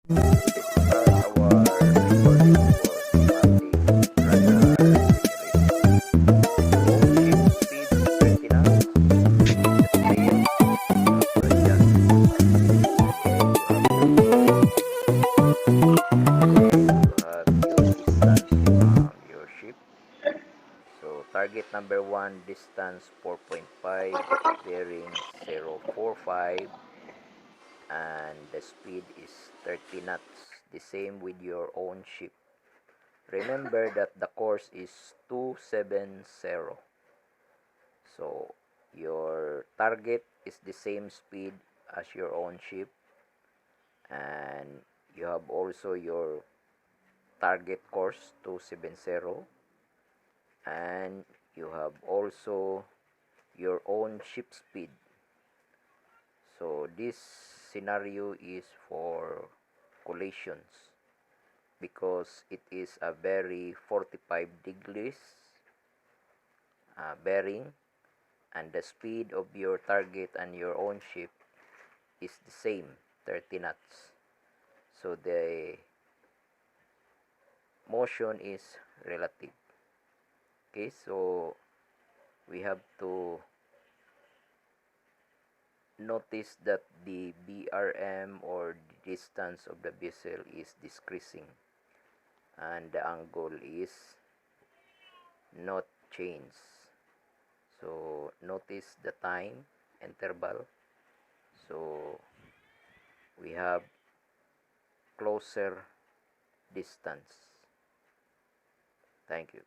Our recording was having radar acceleration. Own ship speed 30 knots. The tail you have to adjust. Okay, you have your speed and then you have your distance from your ship. So target number 1 distance 4.5, bearing 045, and the speed is 30 knots. The same with your own ship. Remember that the course is 270. So your target is the same speed as your own ship, and you have also your target course 270, and you have also your own ship speed. So this scenario is for collisions because it is a very 45 degrees bearing, and the speed of your target and your own ship is the same, 30 knots. So the motion is relative. Okay, so we have to notice that the BRM, or the distance of the vessel, is decreasing and the angle is not changed. So notice the time interval. So we have closer distance. Thank you.